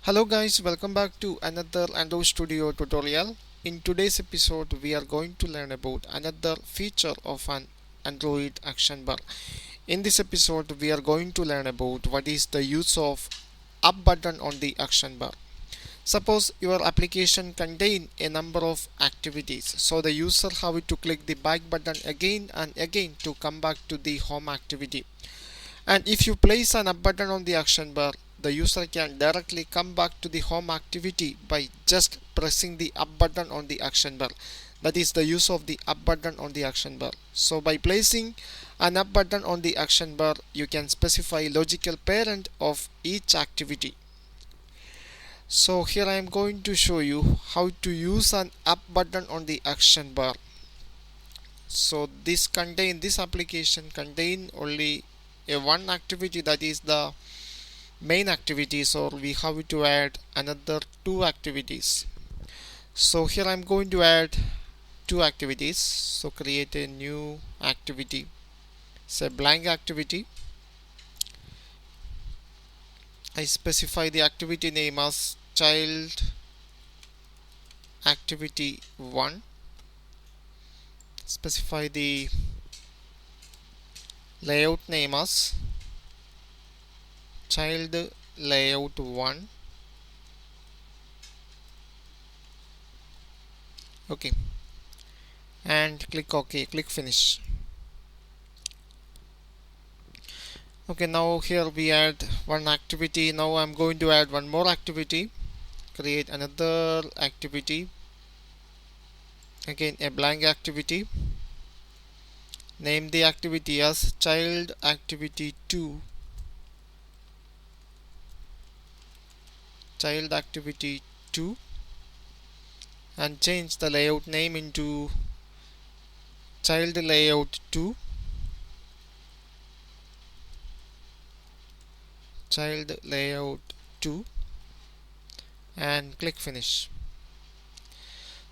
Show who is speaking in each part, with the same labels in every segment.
Speaker 1: Hello guys, welcome back to another Android Studio tutorial. In today's episode, we are going to learn about another feature of an Android action bar. In this episode, we are going to learn about what is the use of up button on the action bar. Suppose your application contain a number of activities, so the user have to click the back button again and again to come back to the home activity. And if you place an up button on the action bar, the user can directly come back to the home activity by just pressing the up button on the action bar. That is the use of the up button on the action bar. So by placing an up button on the action bar, you can specify logical parent of each activity. So here I am going to show you how to use an up button on the action bar. So this application contain only a one activity, that is the main activity, so we have to add another two activities. So here I'm going to add two activities. So create a new activity, say blank activity. I specify the activity name as child activity 1. Specify the layout name as child layout 1. Okay, and click OK, click finish. Okay, now here we add one activity. Now I'm going to add one more activity. Create another activity, again a blank activity. Name the activity as child activity 2. Child activity 2, and change the layout name into child layout 2. Child layout 2, and click finish.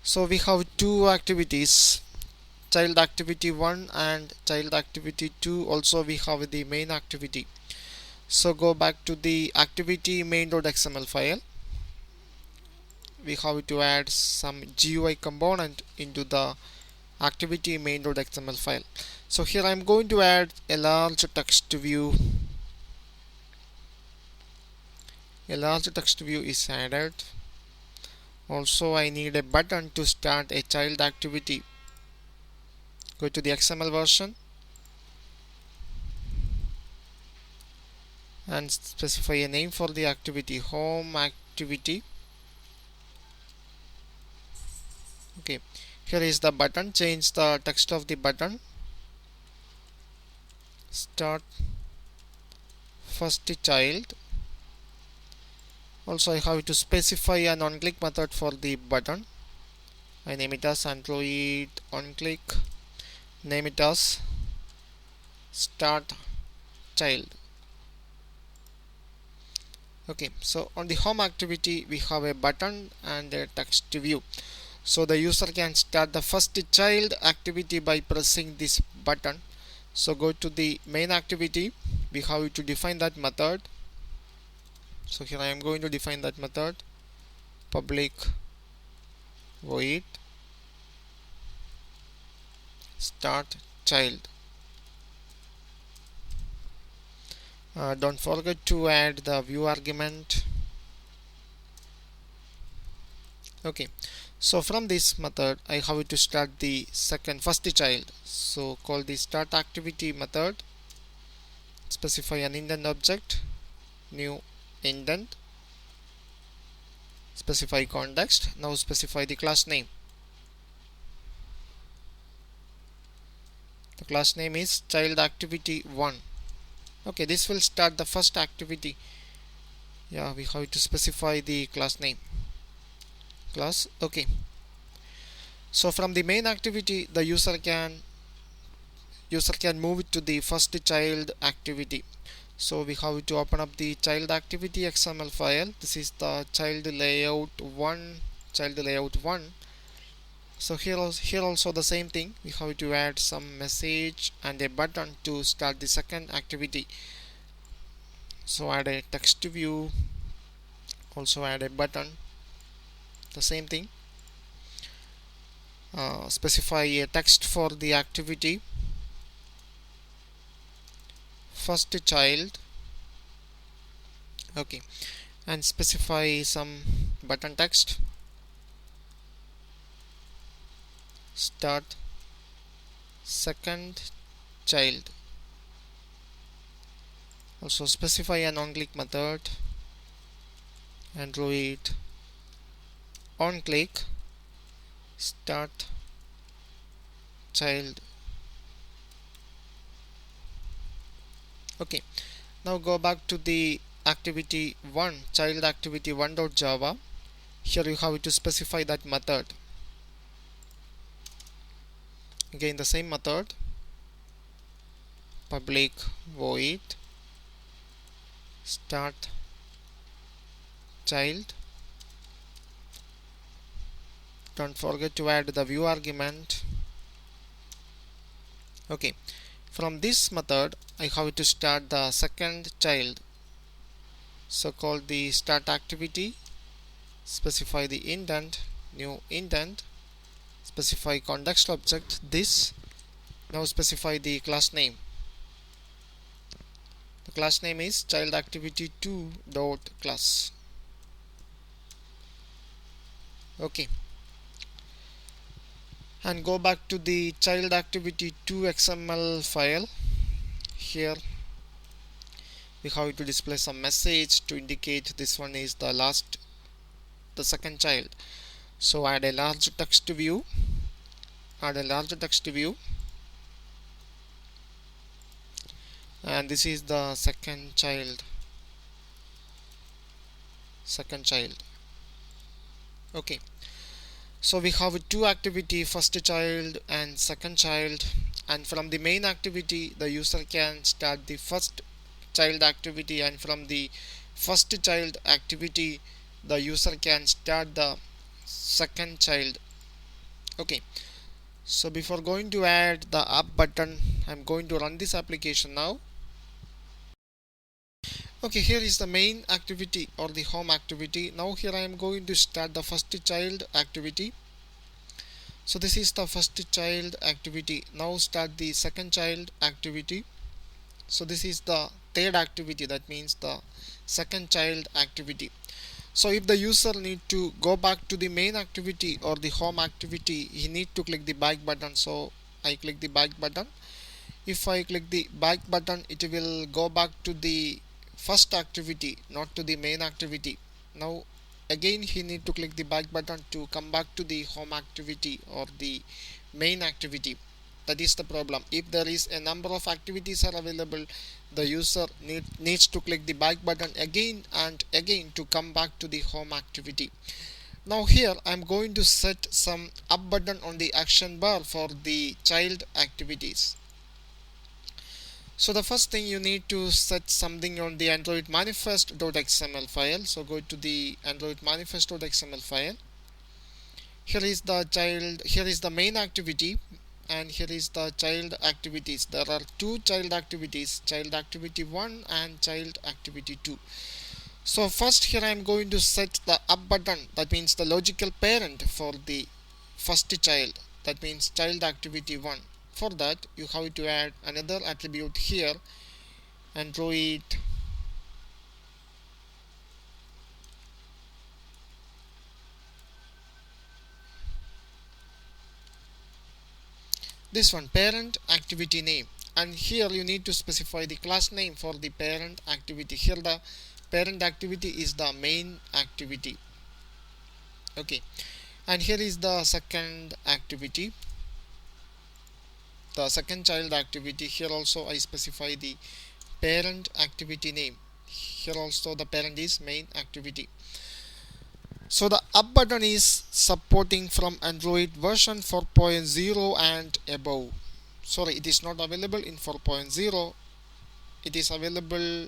Speaker 1: So we have two activities, child activity 1 and child activity 2. Also we have the main activity. So go back to the activity main.xml file. We have to add some GUI component into the activity main.xml file. So here I'm going to add a large text view. A large text view is added. Also I need a button to start a child activity. Go to the XML version and specify a name for the activity, home activity. Okay, here is the button. Change the text of the button. Start first child. Also I have to specify an on-click method for the button. I name it as Android on-click. Name it as start child. Okay, so on the home activity we have a button and a text view. So the user can start the first child activity by pressing this button. So go to the main activity. We have to define that method. So here I am going to define that method, public void start child. Don't forget to add the view argument. Okay, so from this method I have to start the first child. So call the start activity method, specify an indent object, new indent, specify context. Now specify the class name. The class name is child activity 1. Okay, this will start the first activity. Yeah, we have to specify the class name, class. Okay, so from the main activity the user can move it to the first child activity. So we have to open up the child activity XML file. This is the child layout 1. So here also the same thing. We have to add some message and a button to start the second activity. So add a text view, Also add a button, the same thing. Specify a text for the activity first child. Okay, and specify some button text. Start second child. Also specify an on click method. Android on click start child. Okay, now go back to the activity 1, child activity 1.java. Here you have to specify that method. Again the same method, public void start child. Don't forget to add the view argument. Okay, from this method I have to start the second child, so call the start activity. Specify the indent, new indent. Specify context object this. Now specify the class name. The class name is child activity 2 dot class. Okay, and go back to the child activity 2 XML file. Here we have to display some message to indicate this one is the second child. So add a large text view. And this is the second child. Okay, so we have two activity, first child and second child, and from the main activity the user can start the first child activity, and from the first child activity the user can start the second child. Okay, so before going to add the up button, I'm going to run this application now. Okay, here is the main activity or the home activity. Now here I am going to start the first child activity. So this is the first child activity. Now start the second child activity. So this is the third activity, that means the second child activity. So if the user need to go back to the main activity or the home activity, he need to click the back button. So I click the back button. If I click the back button, it will go back to the first activity, not to the main activity. Now again he need to click the back button to come back to the home activity or the main activity. That is the problem. If there is a number of activities are available, the user needs to click the back button again and again to come back to the home activity. Now here I'm going to set some up button on the action bar for the child activities. So the first thing, you need to set something on the Android manifest.xml file. So go to the Android manifest.xml file. Here is the main activity, and here is the child activities. There are two child activities, child activity 1 and child activity 2. So first here I am going to set the up button, that means the logical parent for the first child, that means child activity 1. For that you have to add another attribute here, Android this one, parent activity name, and here you need to specify the class name for the parent activity. Here the parent activity is the main activity. Okay, and here is the second activity, the second child activity. Here also I specify the parent activity name. Here also the parent is main activity. So the up button is supporting from Android version 4.0 and above. Sorry, it is not available in 4.0. It is available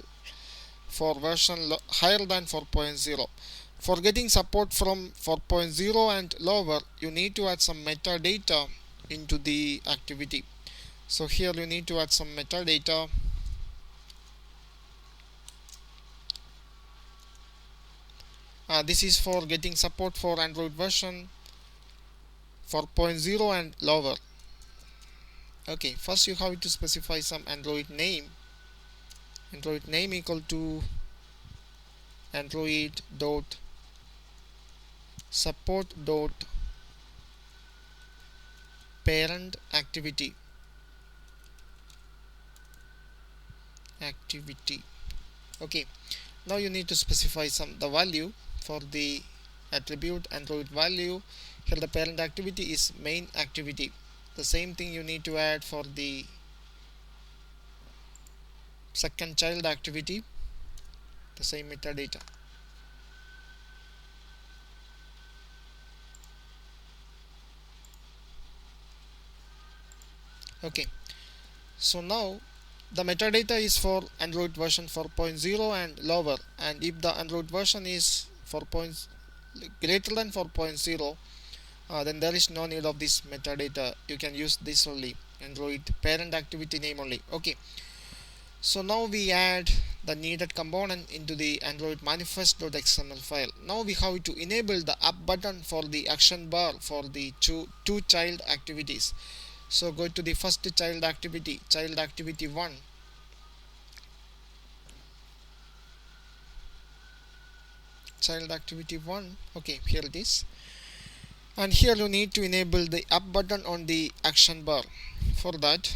Speaker 1: for version higher than 4.0. For getting support from 4.0 and lower, you need to add some metadata into the activity. So here you need to add some metadata. This is for getting support for Android version 4.0 and lower. Okay, first you have to specify some Android name. Android name equal to Android dot support dot parent activity. Okay, now you need to specify the value for the attribute Android value. Here the parent activity is main activity. The same thing you need to add for the second child activity, the same metadata. Okay, so now the metadata is for Android version 4.0 and lower, and if the Android version is greater than 4.0, then there is no need of this metadata. You can use this only, Android parent activity name only. Okay, so now we add the needed component into the Android manifest.xml file. Now we have to enable the up button for the action bar for the two child activities. So go to the first child activity 1. Child activity 1. Okay, here it is. And here you need to enable the up button on the action bar. For that,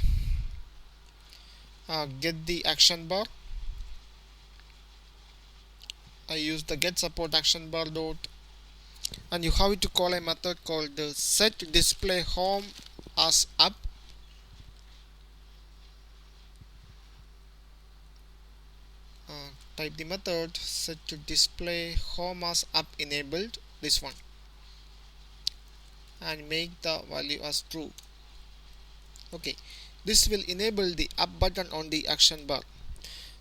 Speaker 1: get the action bar. I use the get support action bar dot, and you have to call a method called set display home as up. Type the method set to display home as up enabled, this one, and make the value as true. Okay, this will enable the up button on the action bar.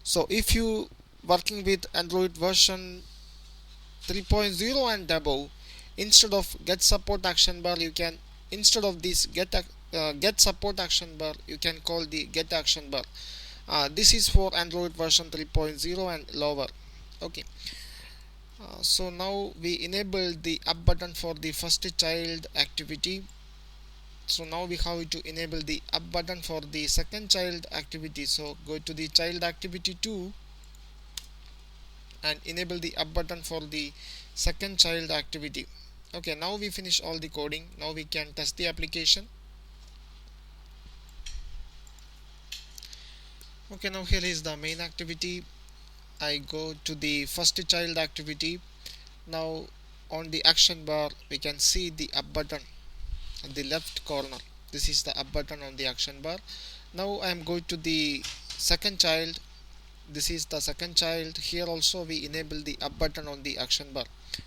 Speaker 1: So if you working with Android version 3.0 and above, instead of get support action bar, you can, instead of this get support action bar, you can call the get action bar. This is for Android version 3.0 and lower. Okay, so now we enable the up button for the first child activity. So now we have to enable the up button for the second child activity. So go to the child activity 2 and enable the up button for the second child activity. Okay, now we finish all the coding. Now we can test the application. Okay, now here is the main activity. I go to the first child activity. Now on the action bar we can see the up button at the left corner. This is the up button on the action bar. Now I am going to the second child. This is the second child. Here also we enable the up button on the action bar.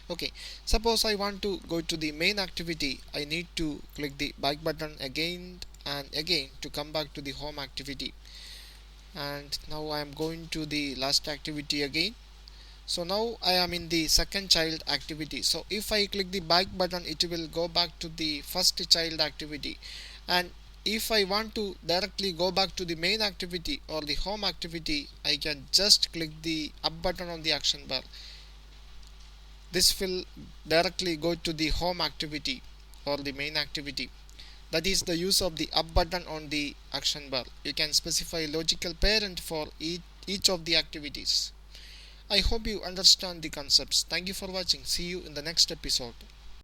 Speaker 1: Okay, suppose I want to go to the main activity. I need to click the back button again and again to come back to the home activity. And now I am going to the last activity again. So now I am in the second child activity. So if I click the back button, it will go back to the first child activity. And if I want to directly go back to the main activity or the home activity, I can just click the up button on the action bar. This will directly go to the home activity or the main activity. That is the use of the up button on the action bar. You can specify logical parent for each of the activities. I hope you understand the concepts. Thank you for watching. See you in the next episode.